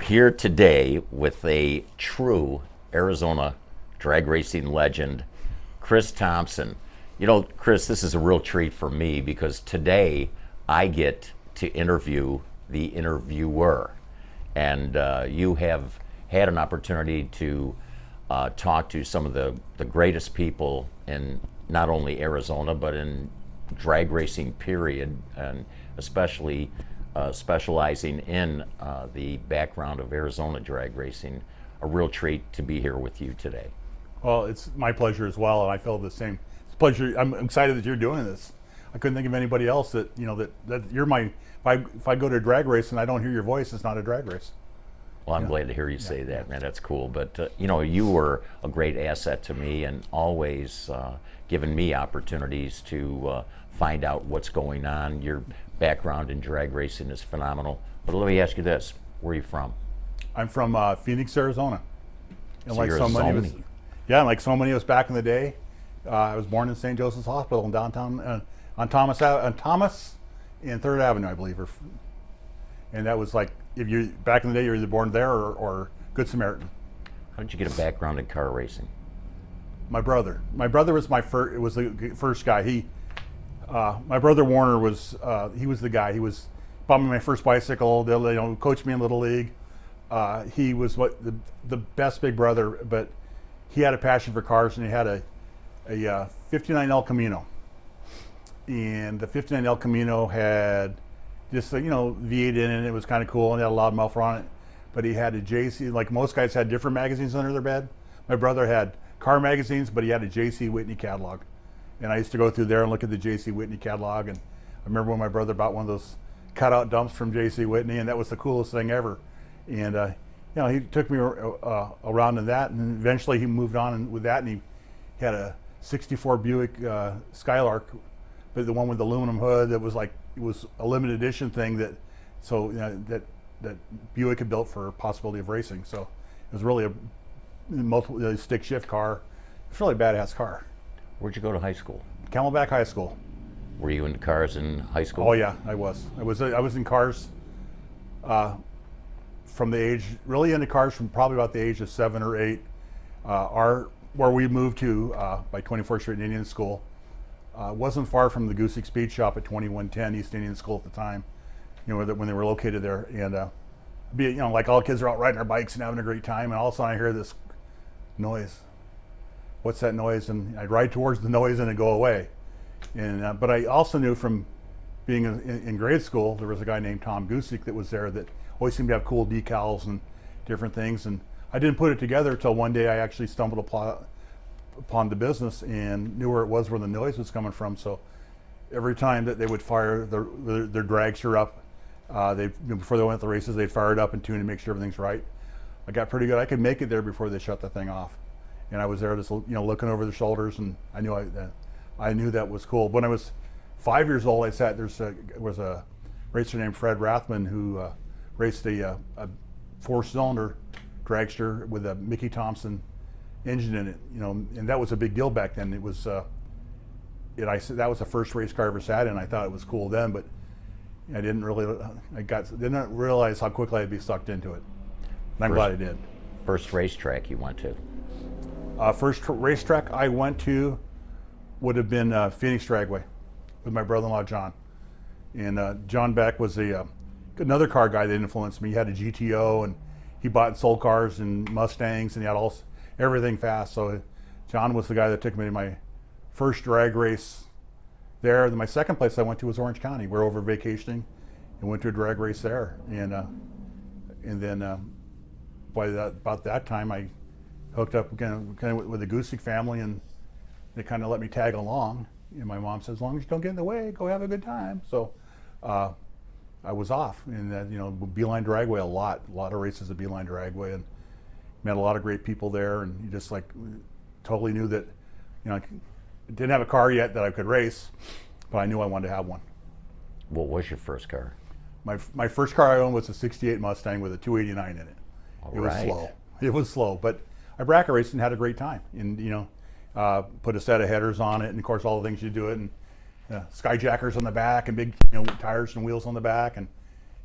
here today with a true Arizona drag racing legend, Chris Thomson. You know, Chris, this is a real treat for me because today I get to interview the interviewer. And you have had an opportunity to talk to some of the greatest people in not only Arizona, but in drag racing period, and especially specializing in the background of Arizona drag racing. A real treat to be here with you today. Well, it's my pleasure as well, and I feel the same. It's a pleasure. I'm excited that you're doing this. I couldn't think of anybody else that that you're my. If I go to a drag race and I don't hear your voice, it's not a drag race. Well, I'm glad to hear you say that, man. That's cool. But you were a great asset to me, and always giving me opportunities to find out what's going on. Your background in drag racing is phenomenal. But let me ask you this: where are you from? I'm from Phoenix, Arizona. And So you're a Zony. Yeah, like so many of us back in the day, I was born in St. Joseph's Hospital in downtown on Thomas and Third Avenue, I believe. And that was like, if you back in the day, you were either born there or Good Samaritan. How did you get a background in car racing? My brother was my first. It was the first guy. My brother Warner was. He was the guy. He bought me my first bicycle. Coached me in Little League. He was the best big brother, but he had a passion for cars, and he had a 59 El Camino. And the 59 El Camino had just V8 in it. It was kind of cool, and it had a loud muffler on it. But he had a JC. Like most guys had different magazines under their bed. My brother had car magazines, but he had a JC Whitney catalog. And I used to go through there and look at the JC Whitney catalog. And I remember when my brother bought one of those cutout dumps from JC Whitney, and that was the coolest thing ever. And he took me around in that, and eventually he moved on with that, and he had a '64 Buick Skylark, but the one with the aluminum hood. That was like, it was a limited edition thing that Buick had built for a possibility of racing. So it was really a multiple stick shift car. It's really a badass car. Where'd you go to high school? Camelback High School. Were you into cars in high school? Oh yeah, I was. I was in cars from the age, really into cars from probably about the age of 7 or 8. Where we moved to by 24th Street Indian School wasn't far from the Goosick Speed Shop at 2110 East Indian School at the time. When they were located there, and like all kids are out riding their bikes and having a great time, and all of a sudden I hear this noise. What's that noise? And I'd ride towards the noise and it'd go away. And but I also knew from being in grade school, there was a guy named Tom Goosick that was there that always seemed to have cool decals and different things. And I didn't put it together until one day I actually stumbled upon the business and knew where the noise was coming from. So every time that they would fire their dragster up, before they went to the races, they'd fire it up and tune and make sure everything's right. I got pretty good. I could make it there before they shut the thing off. And I was there just looking over their shoulders, and I knew that was cool. When I was 5 years old, there was a racer named Fred Rathman who raced a 4-cylinder dragster with a Mickey Thomson engine in it, and that was a big deal back then. It was that was the first race car I ever sat in. I thought it was cool then, but I didn't realize how quickly I'd be sucked into it. And I'm glad I did. First racetrack you went to? First racetrack I went to would have been Phoenix Dragway with my brother-in-law John. And John Beck was another car guy that influenced me. He had a GTO, and he bought and sold cars and Mustangs, and he had everything fast. So John was the guy that took me to my first drag race there. Then my second place I went to was Orange County. We were over vacationing and went to a drag race there. And then about that time I hooked up again kind of with the Goosick family, and they kind of let me tag along. And my mom says, as long as you don't get in the way, go have a good time. So I was off, and Beeline Dragway, a lot of races at Beeline Dragway, and met a lot of great people there. And you just totally knew that, I didn't have a car yet that I could race, but I knew I wanted to have one. What was your first car? My first car I owned was a '68 Mustang with a 289 in it. It was slow, but I bracket raced and had a great time. And put a set of headers on it, and of course all the things you do it, and skyjackers on the back, and big tires and wheels on the back, and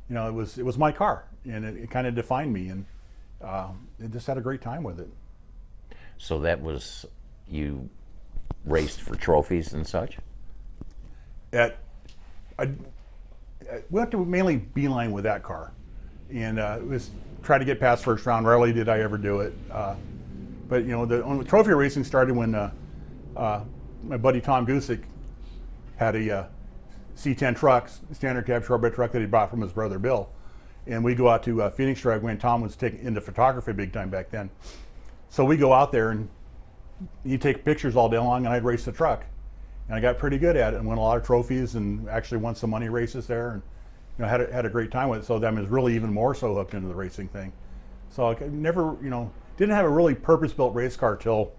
it was my car. and it kind of defined me, and I just had a great time with it. So that was, you raced for trophies and such? At I went to mainly beeline with that car, and it was try to get past first round. Rarely did I ever do it, but you know, the trophy racing started when my buddy Tom Gusick had a C10 truck, standard cab short bed truck that he bought from his brother Bill, and we go out to Phoenix Drag when Tom was taking into photography big time back then. So we go out there and he'd take pictures all day long, and I'd race the truck. And I got pretty good at it and won a lot of trophies, and actually won some money races there, and you know, had a great time with it. So I was really even more so hooked into the racing thing. So I never, you know, didn't have a really purpose-built race car till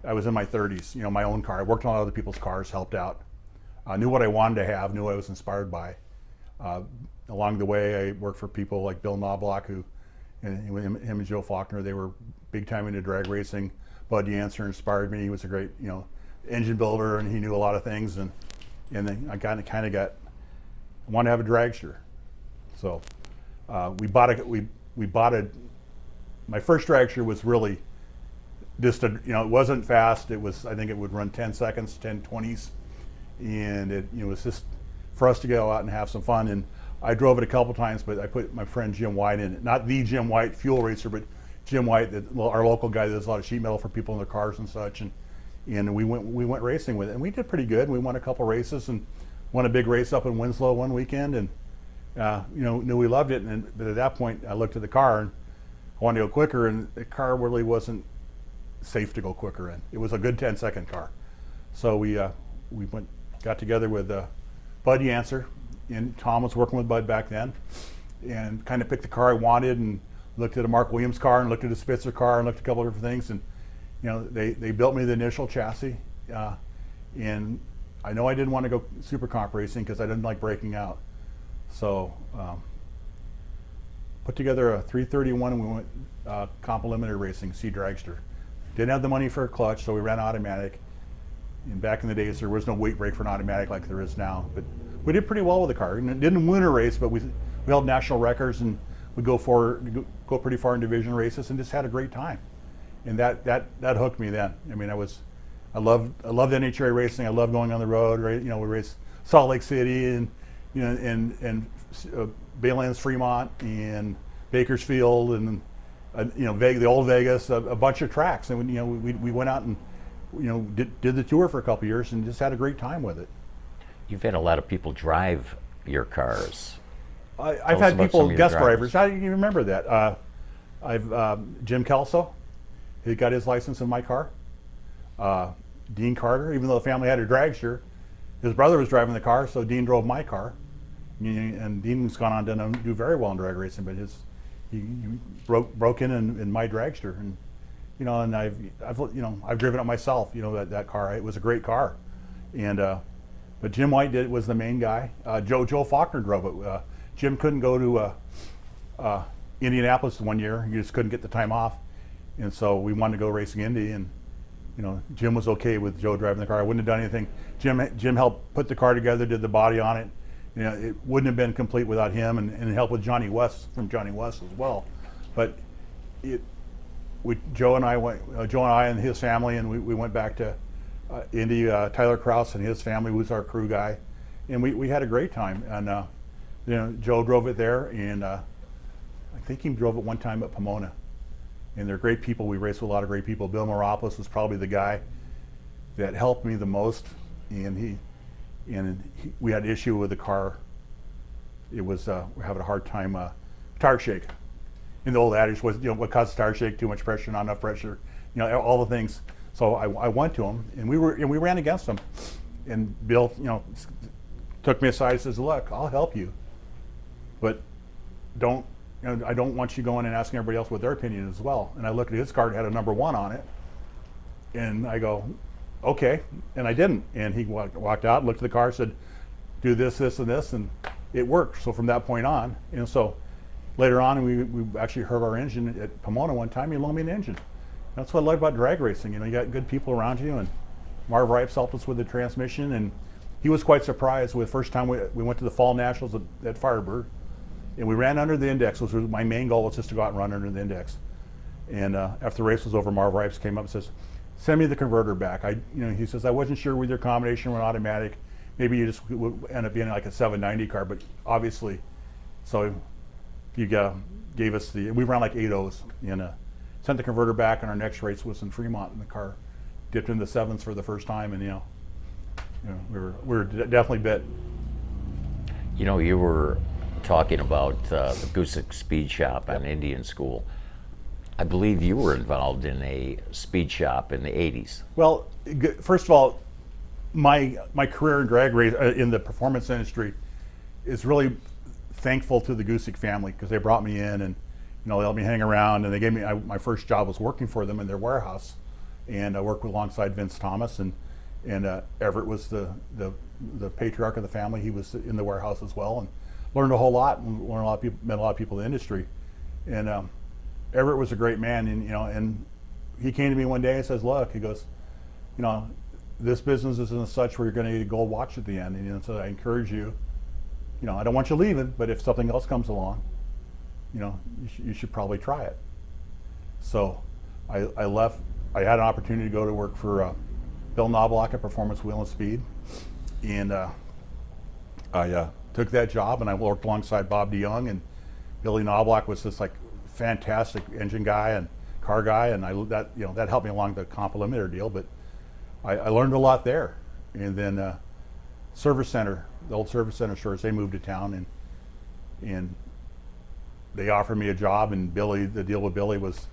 I was in my 30s. You know, my own car. I worked on other people's cars, helped out. I knew what I wanted to have, knew what I was inspired by. Along the way, I worked for people like Bill Knobloch, who, and him and Joe Faulkner, they were big time into drag racing. Bud Yancey inspired me. He was a great, you know, engine builder, and he knew a lot of things, and then I kind of got, I wanted to have a dragster. So we bought a, my first dragster was really just a, you know, it wasn't fast. It was, I think it would run 10 seconds, 10 20s, and it, you know, was just for us to go out and have some fun. And I drove it a couple times, but I put my friend Jim White in it. Not the Jim White fuel racer, but Jim White, our local guy that does a lot of sheet metal for people in their cars and such. And we went racing with it, and we did pretty good. We won a couple races and won a big race up in Winslow one weekend, and you know, knew we loved it. But at that point, I looked at the car and I wanted to go quicker, and the car really wasn't safe to go quicker in. It was a good 10-second car. So we got together with Bud Yancey, and Tom was working with Bud back then, and kind of picked the car I wanted, and looked at a Mark Williams car, and looked at a Spitzer car, and looked at a couple of different things, and you know, they built me the initial chassis, and I know I didn't want to go super comp racing because I didn't like breaking out. So put together a 331, and we went comp eliminator racing, C dragster. Didn't have the money for a clutch, so we ran automatic. And back in the days, there was no weight brake for an automatic like there is now. But we did pretty well with the car. And didn't win a race, but we held national records, and we go pretty far in division races, and just had a great time. And that hooked me then. I mean, I loved NHRA racing. I loved going on the road. Right? You know, we raced Salt Lake City, and you know, and Baylands, Fremont, and Bakersfield, and you know, the old Vegas, a bunch of tracks. And you know, we went out and you know, did the tour for a couple of years, and just had a great time with it. You've had a lot of people drive your cars. I've had people, guest drivers. How do you remember that? I've Jim Kelso. He got his license in my car. Dean Carter, even though the family had a dragster, his brother was driving the car, so Dean drove my car. And Dean's gone on to do very well in drag racing, but he broke in my dragster, and you know, and I've you know, I've driven it myself. You know, that car, it was a great car, and but Jim White was the main guy. Joe Faulkner drove it. Jim couldn't go to Indianapolis one year; he just couldn't get the time off. And so we wanted to go racing Indy, and you know, Jim was okay with Joe driving the car. I wouldn't have done anything. Jim helped put the car together, did the body on it. You know, it wouldn't have been complete without him, and helped with Johnny West from Johnny West as well. But Joe and I and his family, and we went back to Indy. Tyler Krause and his family was our crew guy, and we had a great time. And you know, Joe drove it there, and I think he drove it one time at Pomona. And they're great people. We raced with a lot of great people. Bill Moropoulos was probably the guy that helped me the most, and we had an issue with the car. It was we're having a hard time tire shake. And the old adage was, you know, what causes tire shake? Too much pressure, not enough pressure. You know, all the things. So I went to him, and we ran against him. And Bill, you know, took me aside and says, "Look, I'll help you, but don't." You know, I don't want you going and asking everybody else what their opinion is as well. And I looked at his card, it had a number 1 on it. And I go, okay. And I didn't. And he walked out, looked at the car, said, do this, this, and this. And it worked. So from that point on, you know, so later on, we actually hurt our engine at Pomona one time. He loaned me an engine. That's what I like about drag racing. You know, you got good people around you. And Marv Ripes helped us with the transmission. And he was quite surprised with the first time we went to the Fall Nationals at Firebird. And we ran under the index. Which was my main goal, was just to go out and run under the index. And after the race was over, Marv Ripes came up and says, "Send me the converter back." He says, "I wasn't sure with your combination or automatic. Maybe you just would end up being like a 790 car, but obviously." So he gave us we ran like 8.0s and sent the converter back, and our next race was in Fremont, and the car dipped into sevens for the first time, and we were definitely bit. You were talking about the Gusick Speed Shop on Indian School. I believe you were involved in a speed shop in the 80s. Well, first of all, my career in drag race in the performance industry is really thankful to the Gusick family, because they brought me in and they let me hang around, and they gave me my first job was working for them in their warehouse, and I worked alongside Vince Thomas, and Everett was the patriarch of the family. He was in the warehouse as well, and learned a whole lot, and met a lot of people in the industry. And Everett was a great man, and he came to me one day and says, "Look," he goes, "this business isn't such where you're going to get a gold watch at the end, and so I encourage you. I don't want you leaving, but if something else comes along, you should probably try it." So I left. I had an opportunity to go to work for Bill Knobloch at Performance Wheel and Speed, and I took that job, and I worked alongside Bob DeYoung, and Billy Knobloch was this like fantastic engine guy and car guy, and that helped me along the comp limiter deal. But I learned a lot there, and then Service Center, the old Service Center stores, they moved to town, and they offered me a job. And the deal with Billy was,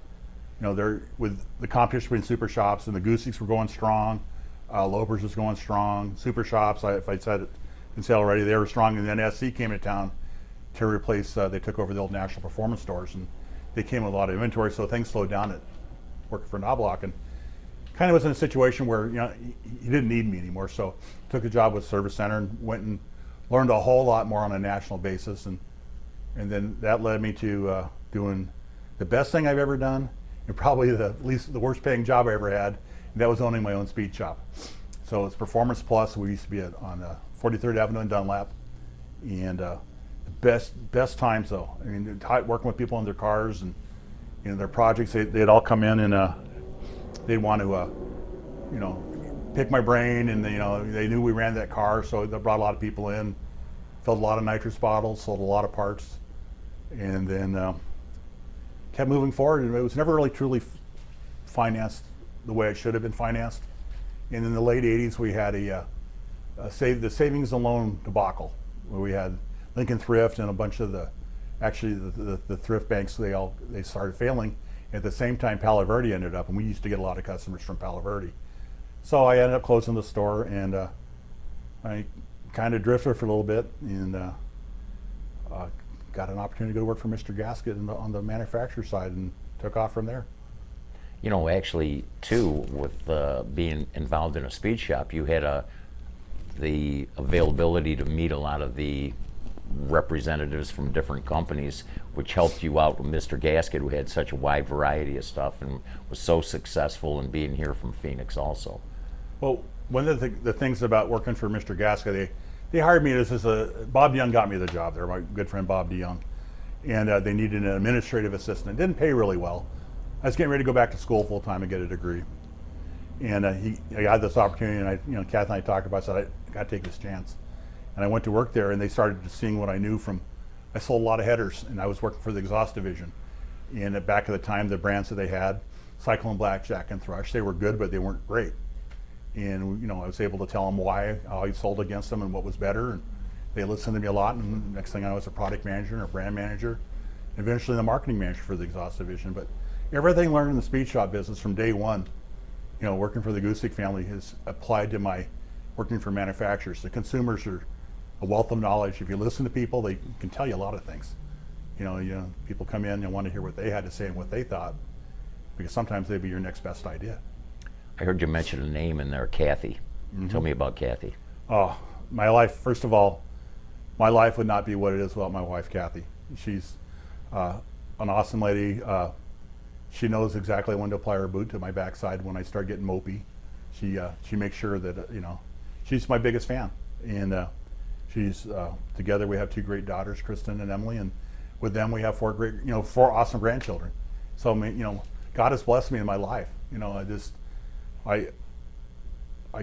there with the competition between super shops, and the Gusicks were going strong, Lopers was going strong, super shops. If I said it, didn't say already, they were strong. And then SC came to town to replace. They took over the old National Performance stores, and they came with a lot of inventory, so things slowed down at working for Knobloch, and kind of was in a situation where he didn't need me anymore. So took a job with Service Center and went and learned a whole lot more on a national basis, and then that led me to doing the best thing I've ever done, and probably the worst paying job I ever had, and that was owning my own speed shop. So it's Performance Plus. We used to be on 43rd Avenue in Dunlap, and the best times though. I mean, working with people in their cars and their projects. They'd all come in and they'd want to pick my brain, and they knew we ran that car, so they brought a lot of people in, filled a lot of nitrous bottles, sold a lot of parts, and then kept moving forward. And it was never really truly financed the way it should have been financed. And in the late 80s, we had the savings and loan debacle, where we had Lincoln Thrift and a bunch of the thrift banks. They started failing. At the same time, Palo Verde ended up, and we used to get a lot of customers from Palo Verde. So I ended up closing the store, and I kind of drifted for a little bit, and got an opportunity to go work for Mr. Gasket on the manufacturer side, and took off from there. Actually, too, with being involved in a speed shop, you had the availability to meet a lot of the representatives from different companies, which helped you out with Mr. Gasket, who had such a wide variety of stuff and was so successful in being here from Phoenix also. Well, one of the things about working for Mr. Gasket, they hired me Bob DeYoung got me the job there, my good friend Bob DeYoung, and they needed an administrative assistant. It didn't pay really well. I was getting ready to go back to school full time and get a degree, and I had this opportunity, and Kath and I talked about it. I said, I got to take this chance. And I went to work there, and they started seeing what I knew I sold a lot of headers, and I was working for the exhaust division. And at back at the time, the brands that they had, Cyclone, Blackjack, and Thrush, they were good, but they weren't great. And I was able to tell them how I sold against them and what was better. And they listened to me a lot, and next thing I was a product manager and a brand manager, and eventually the marketing manager for the exhaust division. But everything learned in the speed shop business from day one, working for the Gusick family, has applied to my working for manufacturers. The consumers are a wealth of knowledge. If you listen to people, they can tell you a lot of things. People come in and want to hear what they had to say and what they thought, because sometimes they'd be your next best idea. I heard you mention a name in there, Kathy. Mm-hmm. Tell me about Kathy. Oh, my life, first of all, my life would not be what it is without my wife, Kathy. She's an awesome lady. She knows exactly when to apply her boot to my backside when I start getting mopey. She makes sure that, she's my biggest fan. And she's together, we have two great daughters, Kristen and Emily, and with them, we have four awesome grandchildren. So God has blessed me in my life. I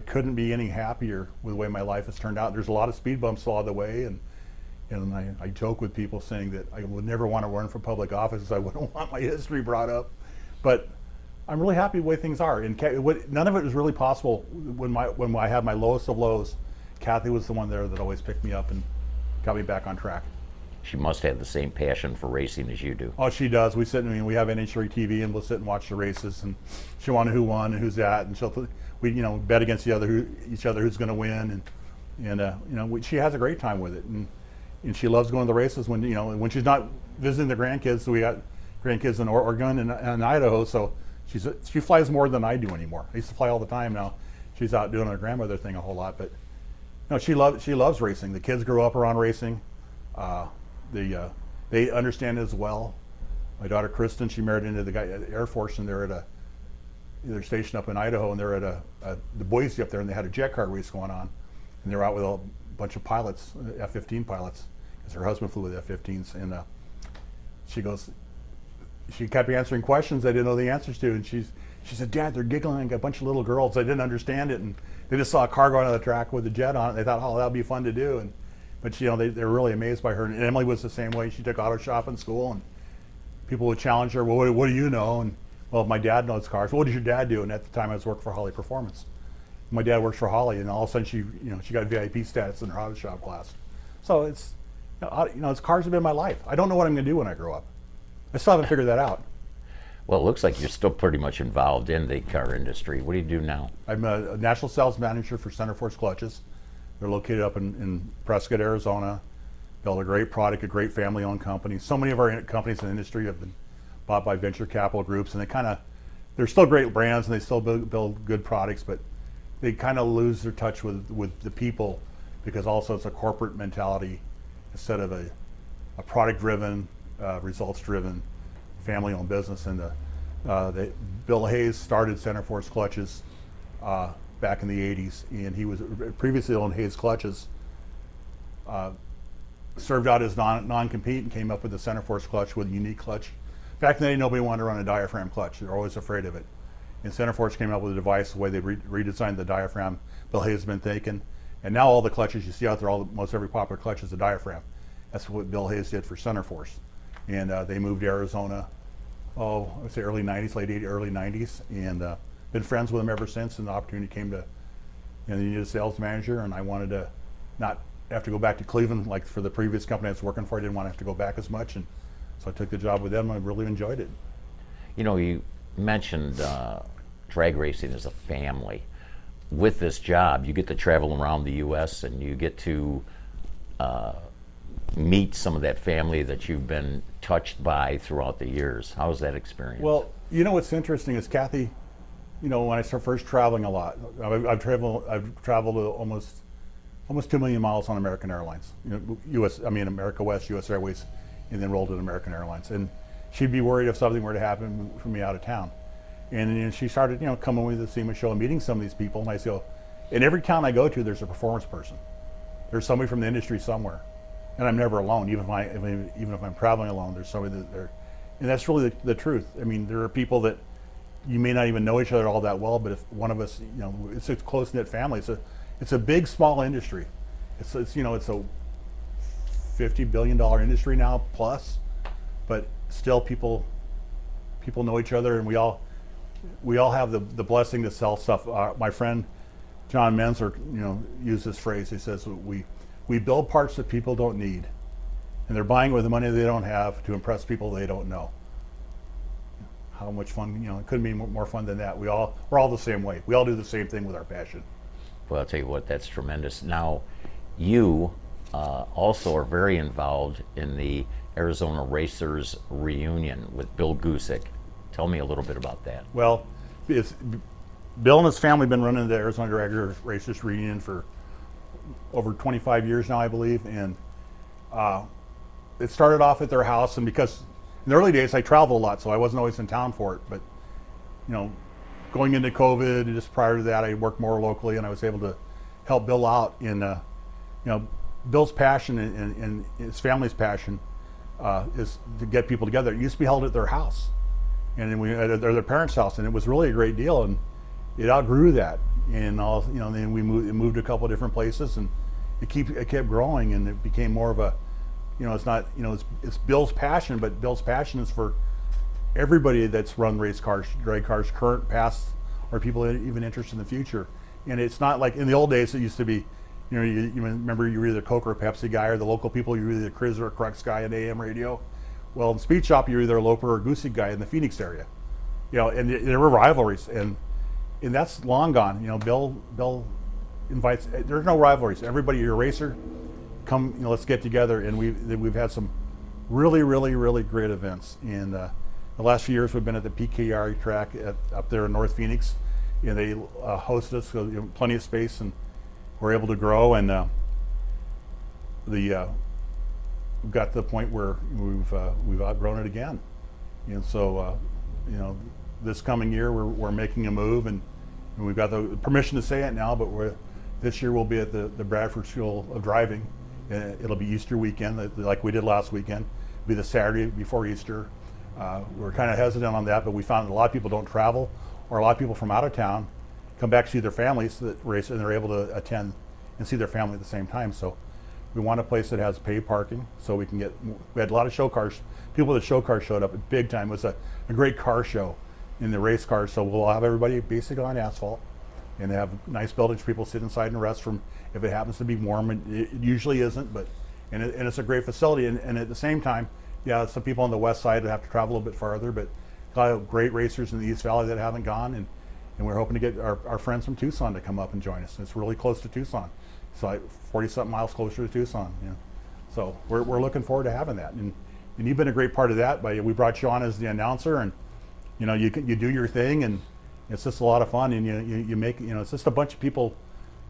couldn't be any happier with the way my life has turned out. There's a lot of speed bumps along the way, and I joke with people saying that I would never want to run for public office. I wouldn't want my history brought up, but I'm really happy with the way things are. And none of it was really possible when I had my lowest of lows. Kathy was the one there that always picked me up and got me back on track. She must have the same passion for racing as you do. Oh, she does. We have NHRA TV, and we'll sit and watch the races, and she wanted who won and who's that, and we bet against each other who's going to win, and she has a great time with it, and she loves going to the races when she's not visiting the grandkids. So we got grandkids in Oregon and Idaho, so she flies more than I do anymore. I used to fly all the time. Now she's out doing her grandmother thing a whole lot, but no, she loves racing. The kids grew up around racing. They understand it as well. My daughter Kristen, she married into the guy at the Air Force, and they're stationed up in Idaho, and they're at the Boise up there, and they had a jet car race going on, and they're out with a bunch of pilots, F-15 pilots, because her husband flew with F-15s, and she kept answering questions I didn't know the answers to, and she said, "Dad, they're giggling like a bunch of little girls. They didn't understand it, and they just saw a car going on the track with a jet on it. They thought, oh, that'll be fun to do." But they're really amazed by her. And Emily was the same way. She took auto shop in school, and people would challenge her, "Well, what do you know?" And, "Well, my dad knows cars." "Well, what does your dad do?" And at the time, I was working for Holley Performance. My dad works for Holley, and all of a sudden, she got VIP status in her auto shop class. So it's cars have been my life. I don't know what I'm going to do when I grow up. I still haven't figured that out. Well, it looks like you're still pretty much involved in the car industry. What do you do now? I'm a national sales manager for Center Force Clutches. They're located up in Prescott, Arizona. Built a great product, a great family-owned company. So many of our companies in the industry have been bought by venture capital groups, and they're still great brands, and they still build good products, but they kind of lose their touch with the people, because also it's a corporate mentality instead of a product-driven, results-driven, family-owned business. And Bill Hayes started Center Force Clutches back in the 80s, and he was previously owned Hayes Clutches, served out his non-compete and came up with the Center Force clutch with a unique clutch. Back then, nobody wanted to run a diaphragm clutch. They're always afraid of it. And Center Force came up with a device, the way they redesigned the diaphragm. Bill Hayes has been thinking, and now all the clutches you see out there, most every popular clutch is a diaphragm. That's what Bill Hayes did for Center Force. And they moved to Arizona, I would say early 90s, late 80s, early 90s, and been friends with them ever since. And the opportunity came to, they needed a sales manager, and I wanted to not have to go back to Cleveland like for the previous company I was working for. I didn't want to have to go back as much, and so I took the job with them. I really enjoyed it. You mentioned drag racing as a family. With this job, you get to travel around the U.S. and you get to meet some of that family that you've been touched by throughout the years. How was that experience? Well, what's interesting is Kathy, when I started first traveling a lot, I've traveled almost 2 million miles on American Airlines, America West, U.S. Airways, and then rolled in American Airlines. And she'd be worried if something were to happen for me out of town. And she started, coming with the SEMA show and meeting some of these people. And I go, in every town I go to, there's a performance person. There's somebody from the industry somewhere. And I'm never alone, even if I'm traveling alone, there's somebody there. And that's really the truth. I mean, there are people that you may not even know each other all that well, but if one of us, it's a close-knit family. It's a big, small industry. It's a $50 billion industry now plus, but still people know each other, and we all have the blessing to sell stuff. My friend John Menzer, used this phrase. He says we build parts that people don't need, and they're buying with the money they don't have to impress people they don't know. How much fun, it couldn't be more fun than that. We're all the same way. We all do the same thing with our passion. Well, I'll tell you what, that's tremendous. Now, you also are very involved in the Arizona Racers Reunion with Bill Gusick. Tell me a little bit about that. Well, Bill and his family have been running the Arizona Drag Racers Reunion for over 25 years now, I believe. And it started off at their house, and because in the early days I traveled a lot, so I wasn't always in town for it. But, going into COVID, and just prior to that, I worked more locally, and I was able to help Bill out in, Bill's passion and his family's passion is to get people together. It used to be held at their house, and then we at their parents' house, and it was really a great deal. And it outgrew that, and all then we moved a couple of different places, and it kept growing, and it became more of a, it's not, it's Bill's passion, but Bill's passion is for everybody that's run race cars, drag cars, current, past, or people even interested in the future. And it's not like in the old days it used to be, you remember you were either a Coke or a Pepsi guy, or the local people, you were either a Criz or a Crux guy in AM radio. Well, in Speed Shop, you're either a Loper or a Goosey guy in the Phoenix area. And there were rivalries, and that's long gone. Bill invites, there's no rivalries. Everybody, you're a racer, come, let's get together. And we've had some really, really, really great events. And the last few years we've been at the PKR track up there in North Phoenix, and they hosted us, so plenty of space, and we're able to grow. And we've got to the point where we've outgrown it again. And so this coming year we're making a move, and we've got the permission to say it now, but this year we'll be at the Bradford School of Driving. It'll be Easter weekend, like we did last weekend. It'll be the Saturday before Easter. We're kind of hesitant on that, but we found that a lot of people don't travel, or a lot of people from out of town come back to see their families that race, and they're able to attend and see their family at the same time. So we want a place that has paid parking, so we had a lot of show cars. People with show cars showed up at big time. It was a great car show in the race cars. So we'll have everybody basically on asphalt, and they have nice buildings for people to sit inside and rest from if it happens to be warm. It usually isn't, but and it's a great facility. And at the same time, some people on the west side have to travel a little bit farther, but a lot of great racers in the East Valley that haven't gone, and we're hoping to get our friends from Tucson to come up and join us. It's really close to Tucson. It's like 40-something miles closer to Tucson. So we're looking forward to having that. And you've been a great part of that. We brought you on as the announcer, and you do your thing, and it's just a lot of fun. And you make it's just a bunch of people.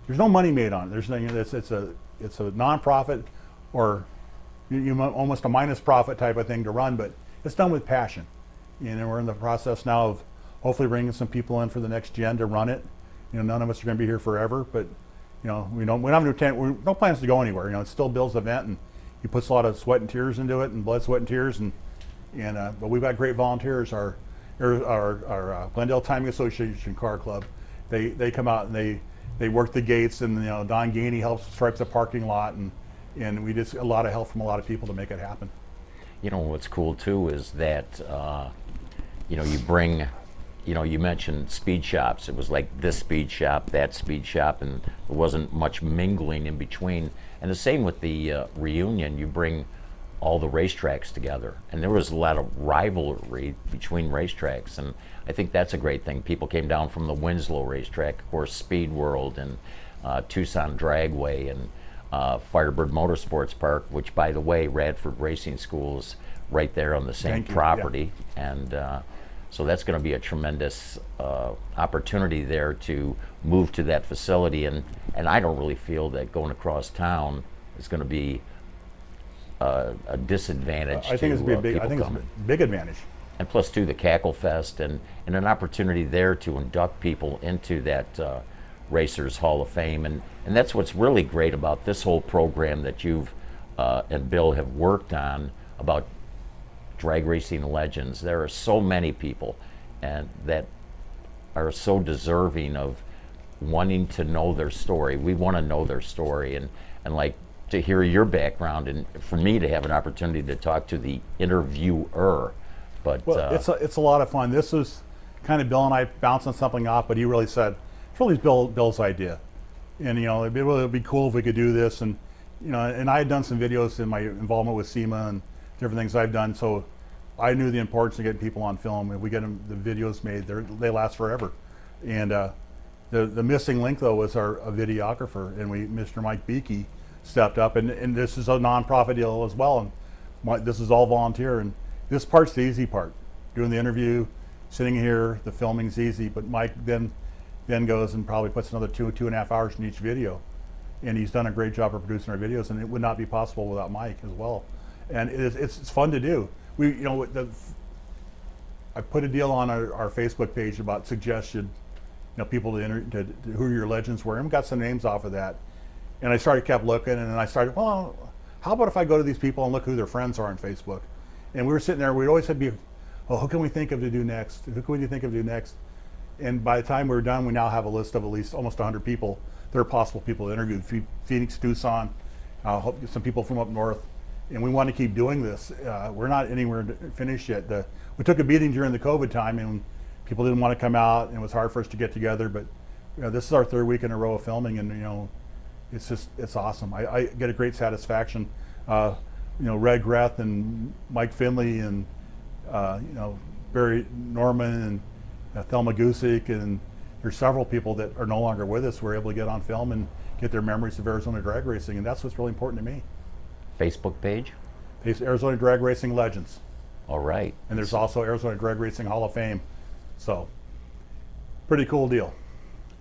There's no money made on it. There's it's a nonprofit, or almost a minus profit type of thing to run, but it's done with passion. And we're in the process now of hopefully bringing some people in for the next gen to run it. None of us are going to be here forever, but we don't have no plans to go anywhere. It's still Bill's event, and he puts a lot of sweat and tears into it, and blood, sweat, and tears, but we've got great volunteers. Our Glendale Timing Association Car Club, they come out and they work the gates, and Don Gainey helps stripe the parking lot, and we just a lot of help from a lot of people to make it happen. What's cool too is that you bring, you mentioned speed shops. It was like this speed shop, that speed shop, and there wasn't much mingling in between. And the same with the reunion. You bring all the racetracks together, and there was a lot of rivalry between racetracks, and I think that's a great thing. People came down from the Winslow racetrack, of course, Speed World, and Tucson Dragway, and Firebird Motorsports Park, which, by the way, Radford Racing School is right there on the same property. Yeah. And so that's going to be a tremendous opportunity there to move to that facility. And I don't really feel that going across town is going to be a disadvantage. I think it's a big advantage. And plus, too, the Cackle Fest and an opportunity there to induct people into that Racers Hall of Fame. And that's what's really great about this whole program that you've and Bill have worked on about drag racing legends. There are so many people and that are so deserving of wanting to know their story. We want to know their story, and like to hear your background, and for me to have an opportunity to talk to the interviewer. But it's a lot of fun. This was kind of Bill and I bouncing something off, but he really said it's really Bill's idea, and it would be cool if we could do this. And and I had done some videos in my involvement with SEMA and different things I've done, so I knew the importance of getting people on film. If we get the videos made, they last forever. And the missing link though was a videographer, and Mr. Mike Beakey stepped up, and this is a nonprofit deal as well, and this is all volunteer, and this part's the easy part. Doing the interview, sitting here, the filming's easy, but Mike then goes and probably puts another 2.5 hours in each video, and he's done a great job of producing our videos, and it would not be possible without Mike as well. And it's fun to do. I put a deal on our Facebook page about suggestion, people to who your legends were, and we got some names off of that. And I kept looking, and then I started, well, how about if I go to these people and look who their friends are on Facebook? And we were sitting there, we'd always had to be, oh, who can we think of to do next? Who can we think of to do next? And by the time we were done, we now have a list of at least almost 100 people that are possible people to interview. Phoenix, Tucson, some people from up north. And we want to keep doing this. We're not anywhere finished yet. We took a beating during the COVID time, and people didn't want to come out, and it was hard for us to get together. But this is our third week in a row of filming, and it's awesome. I get a great satisfaction. Red Greth and Mike Finley and Barry Norman and Thelma Gusick, and there's several people that are no longer with us. We're able to get on film and get their memories of Arizona drag racing, and that's what's really important to me. Facebook page? Arizona Drag Racing Legends. All right. And there's also Arizona Drag Racing Hall of Fame. So, pretty cool deal.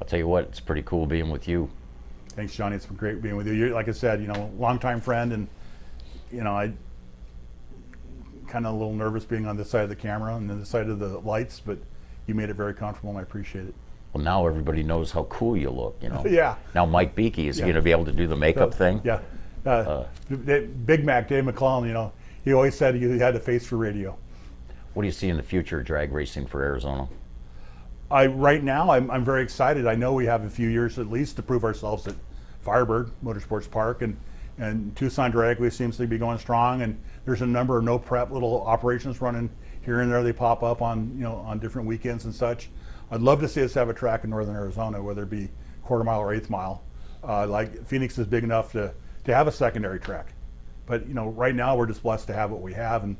I'll tell you what, it's pretty cool being with you. Thanks, Johnny. It's been great being with you. You're, like I said, longtime friend, and I kind of a little nervous being on this side of the camera and this side of the lights, but you made it very comfortable, and I appreciate it. Well, now everybody knows how cool you look, Yeah. Now Mike Beakey is going to be able to do the makeup thing. Yeah. Big Mac, Dave McClellan, he always said he had a face for radio. What do you see in the future of drag racing for Arizona? Right now, I'm very excited. I know we have a few years at least to prove ourselves at Firebird Motorsports Park, and Tucson Drag Race seems to be going strong, and there's a number of no prep little operations running here and there. They pop up on different weekends and such. I'd love to see us have a track in northern Arizona, whether it be quarter mile or eighth mile. Like Phoenix is big enough to have a secondary track, but right now we're just blessed to have what we have, and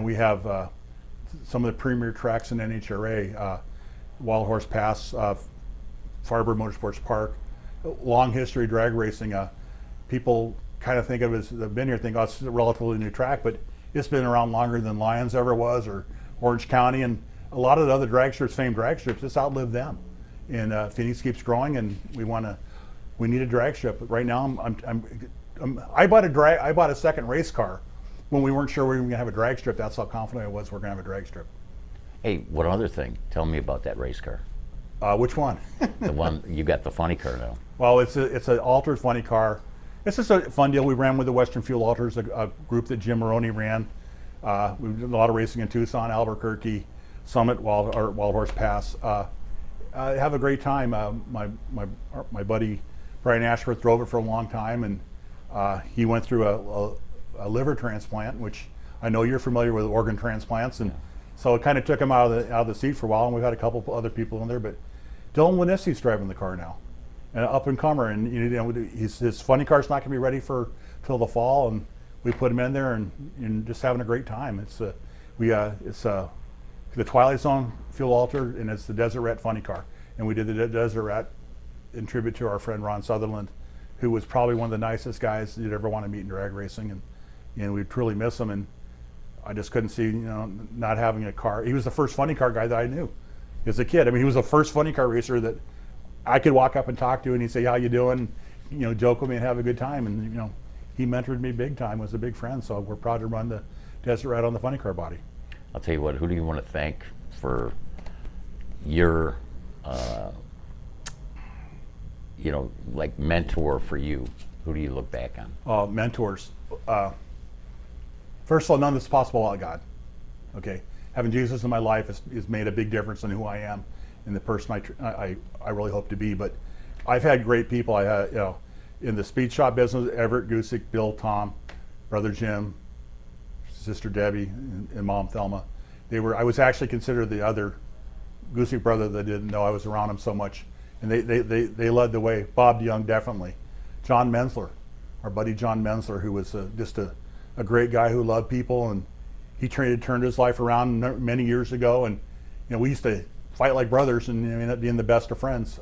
we have some of the premier tracks in NHRA, Wild Horse Pass, Firebird Motorsports Park, long history drag racing. People kind of think of it as they've been here, think, oh, it's a relatively new track, but it's been around longer than Lyons ever was, or Orange County, and a lot of the other drag strips, famed drag strips, it's outlived them. And Phoenix keeps growing, and we need a drag strip. But right now, I bought a second race car when we weren't sure we were going to have a drag strip. That's how confident I was we're going to have a drag strip. Hey, one other thing. Tell me about that race car. Which one? The one you got, the funny car now. Well, it's an altered funny car. It's just a fun deal. We ran with the Western Fuel Alters, a group that Jim Maroney ran. We did a lot of racing in Tucson, Albuquerque, Summit, Wild Horse Pass. I have a great time. My buddy Brian Ashworth drove it for a long time, and he went through a liver transplant, which I know you're familiar with organ transplants, and so it kind of took him out of the seat for a while. And we've had a couple other people in there, but Dylan Winissy's driving the car now, an up and comer, and his funny car's not going to be ready till the fall, and we put him in there and just having a great time. It's the Twilight Zone Fuel Alter, and it's the Desert Rat funny car, and we did the Desert Rat in tribute to our friend Ron Sutherland, who was probably one of the nicest guys you'd ever want to meet in drag racing, and we truly miss him. And I just couldn't see not having a car. He was the first funny car guy that I knew as a kid. I mean, he was the first funny car racer that I could walk up and talk to, and he'd say, "How you doing?" Joke with me and have a good time. And he mentored me big time. Was a big friend. So we're proud to run the Desert Rat on the funny car body. I'll tell you what. Who do you want to thank for your, like mentor for you? Who do you look back on? Mentors. First of all, none of this is possible without God. Okay, having Jesus in my life has made a big difference in who I am and the person I really hope to be. But I've had great people. I had in the speed shop business, Everett, Gusick, Bill, Tom, brother Jim, sister Debbie, and mom Thelma. I was actually considered the other Gusick brother that didn't know I was around him so much, and they led the way. Bob DeYoung, definitely. John Mensler, our buddy John Mensler, who was just a great guy who loved people, and he turned his life around many years ago, and we used to fight like brothers and ended up being the best of friends.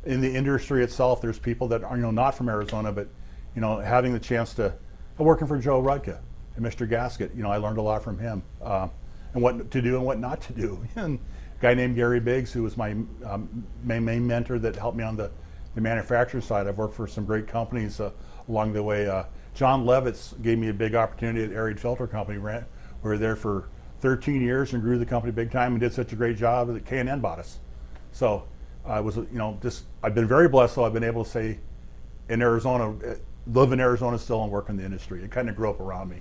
In the industry itself, there's people that are not from Arizona, but having the chance to working for Joe Rudka and Mr. Gasket, I learned a lot from him, and what to do and what not to do. And a guy named Gary Biggs, who was my main mentor that helped me on the manufacturing side. I've worked for some great companies along the way. John Levitz gave me a big opportunity at Arid Filter Company. We were there for 13 years and grew the company big time and did such a great job that K&N bought us. So I was, I've been very blessed. So I've been able to say in Arizona, live in Arizona still and work in the industry. It kind of grew up around me.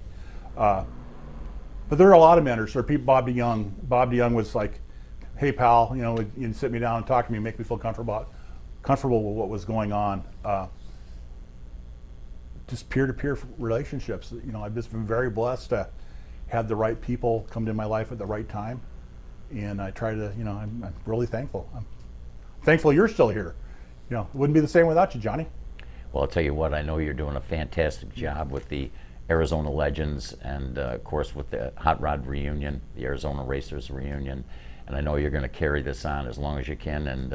But there are a lot of mentors. There are people, Bob DeYoung. Bob DeYoung was like, hey pal, you know, you'd sit me down and talk to me, make me feel comfortable with what was going on. Just peer-to-peer relationships. You know, I've just been very blessed to have the right people come to my life at the right time. And I try to, you know, I'm really thankful. I'm thankful you're still here. You know, it wouldn't be the same without you, Johnny. Well, I'll tell you what, I know you're doing a fantastic job with the Arizona Legends and, of course, with the Hot Rod Reunion, the Arizona Racers Reunion. And I know you're going to carry this on as long as you can. And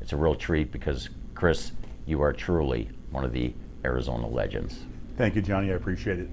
it's a real treat because, Chris, you are truly one of the Arizona Legends. Thank you, Johnny. I appreciate it.